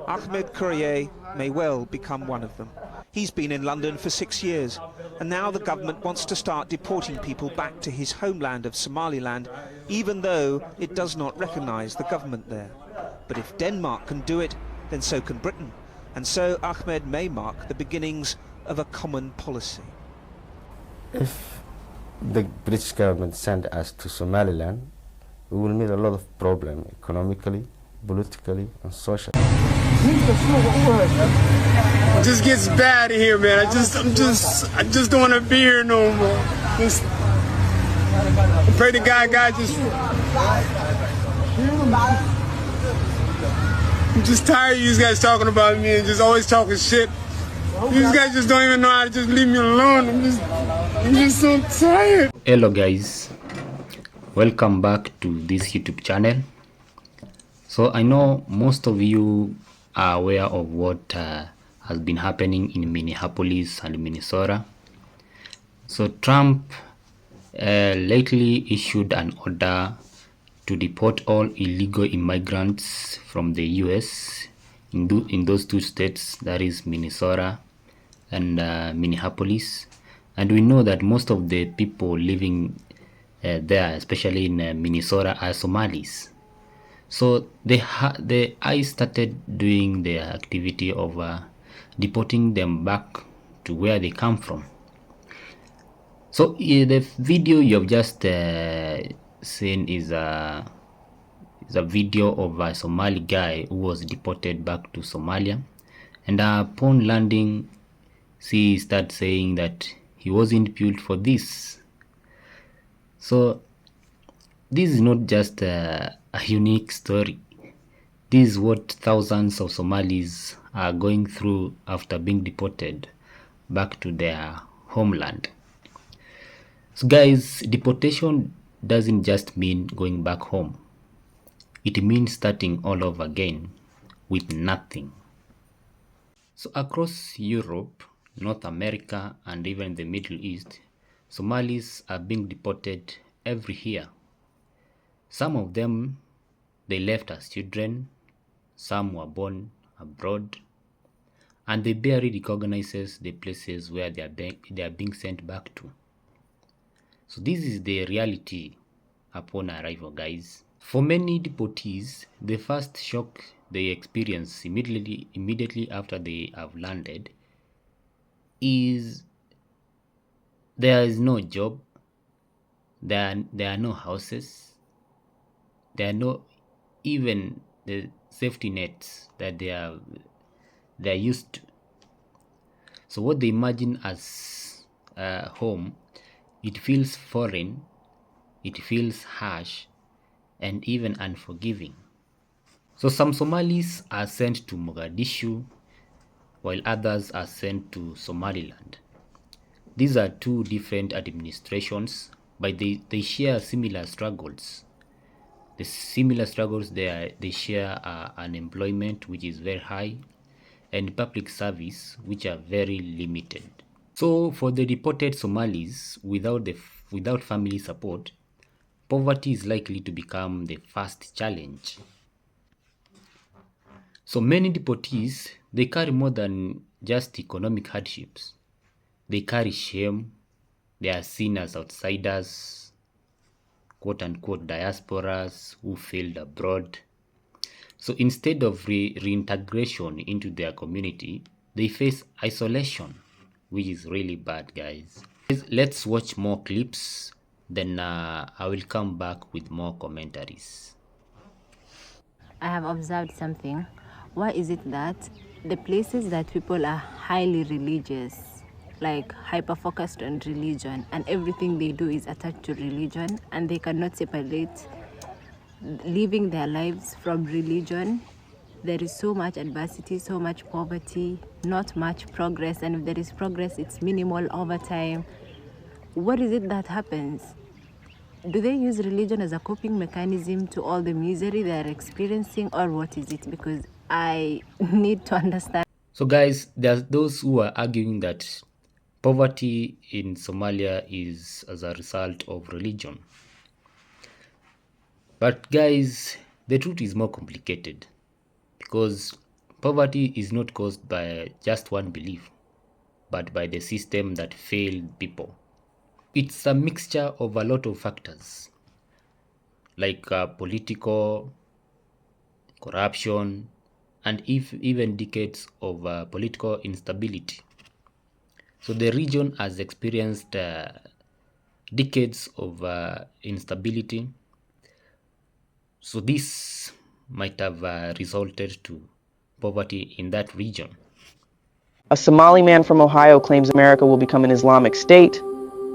Ahmed Courier may well become one of them. He's been in London for 6 years, and now the government wants to start deporting people back to his homeland of Somaliland, even though it does not recognise the government there. But if Denmark can do it, then so can Britain. And so Ahmed may mark the beginnings of a common policy. If the British government sent us to Somaliland, we will meet a lot of problems economically, politically, and socially. It just gets bad in here, man. I just don't want to be here no more. I pray to God just. I'm just tired of you guys talking about me and just always talking shit. You guys just don't even know how to just leave me alone. I'm just so tired. Hello guys, welcome back to this YouTube channel. So I know most of you are aware of what has been happening in Minneapolis and Minnesota. So Trump lately issued an order to deport all illegal immigrants from the US in those two states, that is Minnesota and Minneapolis. And we know that most of the people living there, especially in Minnesota, are Somalis. So I started doing the activity of deporting them back to where they come from. So the video you have just seen is a video of a Somali guy who was deported back to Somalia, and upon landing, he started saying that he wasn't built for this. So this is not just a unique story. This is what thousands of Somalis are going through after being deported back to their homeland. So guys, deportation doesn't just mean going back home. It means starting all over again with nothing. So across Europe, North America, and even the Middle East, Somalis are being deported every year. Some of them, they left as children, some were born abroad, and they barely recognize the places where they are being sent back to. So this is the reality upon arrival, guys. For many deportees, the first shock they experience immediately after they have landed is there is no job, there are no houses, there are no even the safety nets that they are used to. So what they imagine as home, it feels foreign, it feels harsh, and even unforgiving. So some Somalis are sent to Mogadishu, while others are sent to Somaliland. These are two different administrations, but they share similar struggles. The similar struggles they share are unemployment, which is very high, and public service, which are very limited. So for the deported Somalis, without family support, poverty is likely to become the first challenge. So many deportees, they carry more than just economic hardships. They carry shame. They are seen as outsiders, quote-unquote diasporas who failed abroad. So instead of reintegration into their community, they face isolation, which is really bad, guys. Let's watch more clips, then I will come back with more commentaries. I have observed something. Why is it that the places that people are highly religious, like hyper-focused on religion, and everything they do is attached to religion, and they cannot separate living their lives from religion, there is so much adversity, so much poverty, not much progress, and if there is progress, it's minimal over time. What is it that happens? Do they use religion as a coping mechanism to all the misery they are experiencing, or what is it? Because I need to understand. So guys, there's those who are arguing that poverty in Somalia is as a result of religion. But guys, the truth is more complicated, because poverty is not caused by just one belief, but by the system that failed people. It's a mixture of a lot of factors like political, corruption, and even decades of political instability. So the region has experienced decades of instability. So this might have resulted to poverty in that region. A Somali man from Ohio claims America will become an Islamic state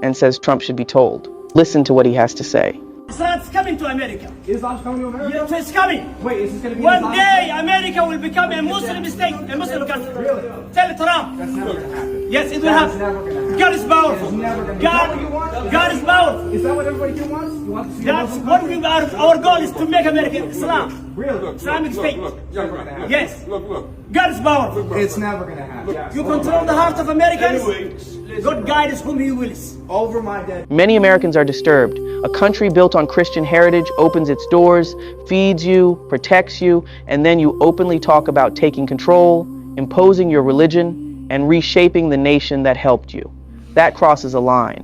and says Trump should be told. Listen to what he has to say. Islam's coming to America. Islam's coming to America? Yes, it's coming. Wait, is this going to be One day, America will become a Muslim state, a Muslim country. Really? Tell Trump. That's never going to happen. Yes, it will That's happen. never going to happen. God is powerful. It's never going to happen. God is powerful. Is that what everybody here wants? You want to see That's a Muslim what country? our goal is to make America Islam. Really? Islamic state. Never going to happen. Yes. Look. God is powerful. It's never going to happen. You control the heart of Americans. God guides whom He wills. Over my dead. Many Americans are disturbed. A country built on Christian heritage opens its doors, feeds you, protects you, and then you openly talk about taking control, imposing your religion, and reshaping the nation that helped you. That crosses a line.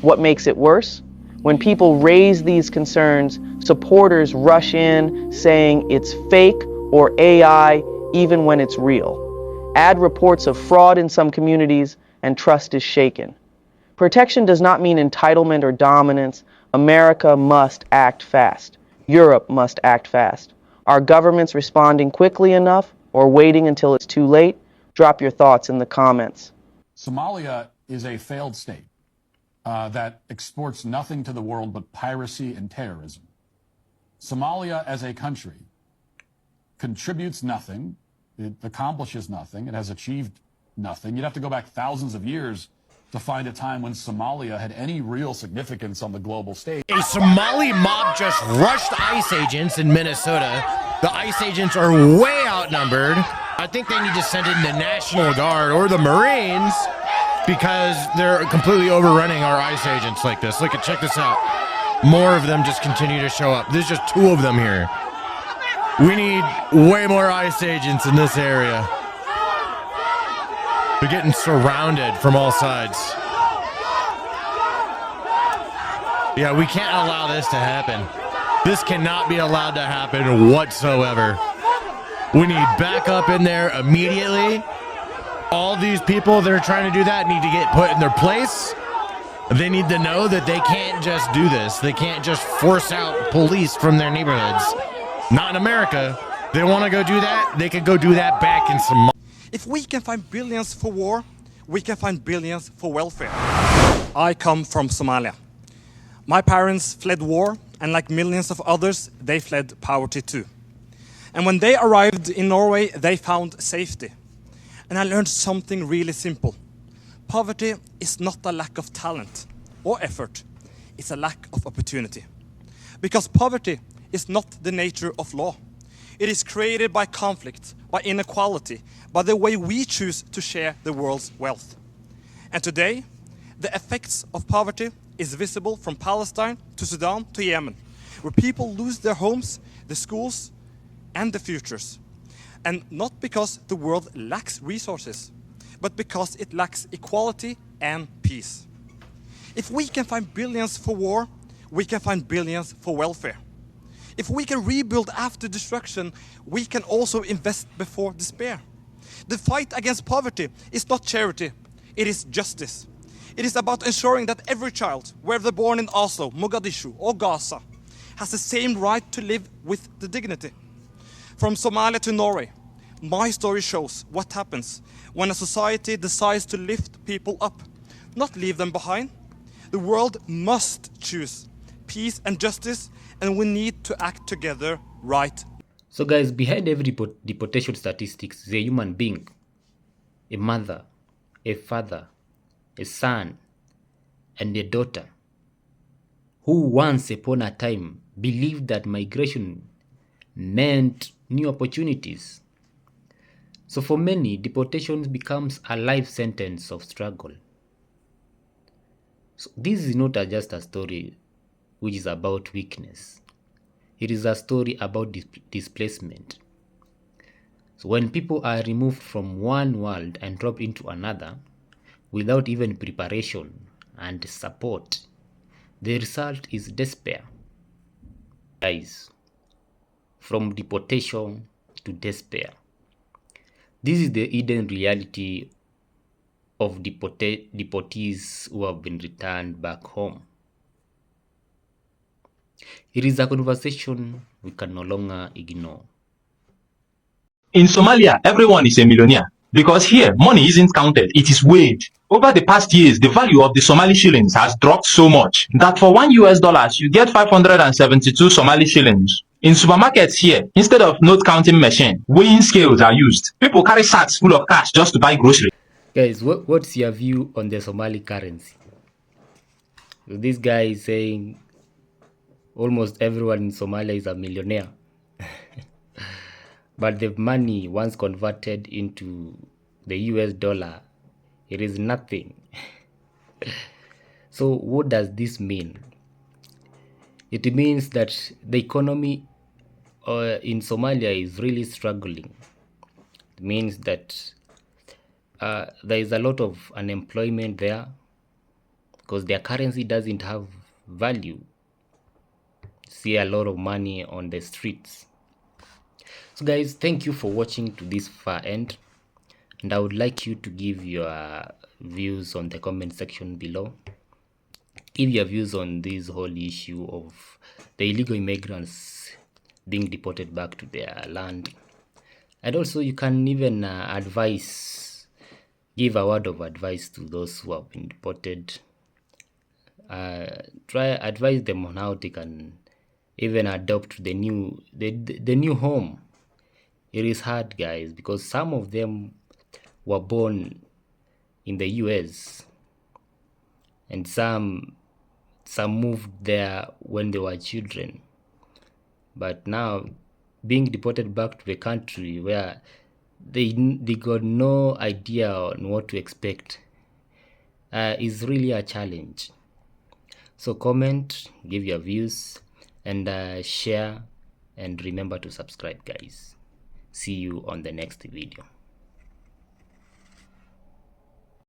What makes it worse? When people raise these concerns, supporters rush in saying it's fake or AI, even when it's real. Add reports of fraud in some communities, and trust is shaken. Protection does not mean entitlement or dominance. America must act fast. Europe must act fast. Are governments responding quickly enough or waiting until it's too late? Drop your thoughts in the comments. Somalia is a failed state that exports nothing to the world but piracy and terrorism. Somalia as a country contributes nothing, it accomplishes nothing, it has achieved nothing. You'd have to go back thousands of years to find a time when Somalia had any real significance on the global stage. A Somali mob just rushed ICE agents in Minnesota. The ICE agents are way outnumbered. I think they need to send in the National Guard or the Marines because they're completely overrunning our ICE agents like this. Look, check this out. More of them just continue to show up. There's just 2 of them here. We need way more ICE agents in this area. They're getting surrounded from all sides. Yeah, we can't allow this to happen. This cannot be allowed to happen whatsoever. We need backup in there immediately. All these people that are trying to do that need to get put in their place. They need to know that they can't just do this. They can't just force out police from their neighborhoods. Not in America. They want to go do that, they could go do that back in Somalia. If we can find billions for war, we can find billions for welfare. I come from Somalia. My parents fled war, and like millions of others, they fled poverty too. And when they arrived in Norway, they found safety. And I learned something really simple. Poverty is not a lack of talent or effort, it's a lack of opportunity. Because poverty is not the nature of law. It is created by conflict, by inequality, by the way we choose to share the world's wealth. And today, the effects of poverty is visible from Palestine to Sudan to Yemen, where people lose their homes, the schools, and the futures. And not because the world lacks resources, but because it lacks equality and peace. If we can find billions for war, we can find billions for welfare. If we can rebuild after destruction, we can also invest before despair. The fight against poverty is not charity, it is justice. It is about ensuring that every child, whether born in Oslo, Mogadishu or Gaza, has the same right to live with the dignity. From Somalia to Norway, my story shows what happens when a society decides to lift people up, not leave them behind. The world must choose peace and justice, and we need to act together right. So guys, behind every deportation statistics is a human being. A mother, a father, a son, and a daughter who once upon a time believed that migration meant new opportunities. So for many, deportation becomes a life sentence of struggle. So this is not just a story which is about weakness. It is a story about displacement. So when people are removed from one world and dropped into another without even preparation and support, the result is despair. Guys, from deportation to despair. This is the hidden reality of deportees who have been returned back home. It is a conversation we can no longer ignore. In Somalia, everyone is a millionaire because here, money isn't counted, it is weighed. Over the past years, the value of the Somali shillings has dropped so much that for $1 you get 572 Somali shillings. In supermarkets here, instead of note counting machine, weighing scales are used. People carry sacks full of cash just to buy groceries. Guys, what's your view on the Somali currency? So this guy is saying almost everyone in Somalia is a millionaire. But the money once converted into the US dollar, it is nothing. So what does this mean? It means that the economy in Somalia is really struggling. It means that there is a lot of unemployment there because their currency doesn't have value. See a lot of money on the streets. So guys, thank you for watching to this far end, and I would like you to give your views on the comment section below. Give your views on this whole issue of the illegal immigrants being deported back to their land, and also you can even give a word of advice to those who have been deported. Try advise them on how they can even adopt the new home. It is hard, guys, because some of them were born in the US and some moved there when they were children, but now being deported back to the country where they got no idea on what to expect is really a challenge. So comment, give your views, and share, and remember to subscribe, guys. See you on the next video.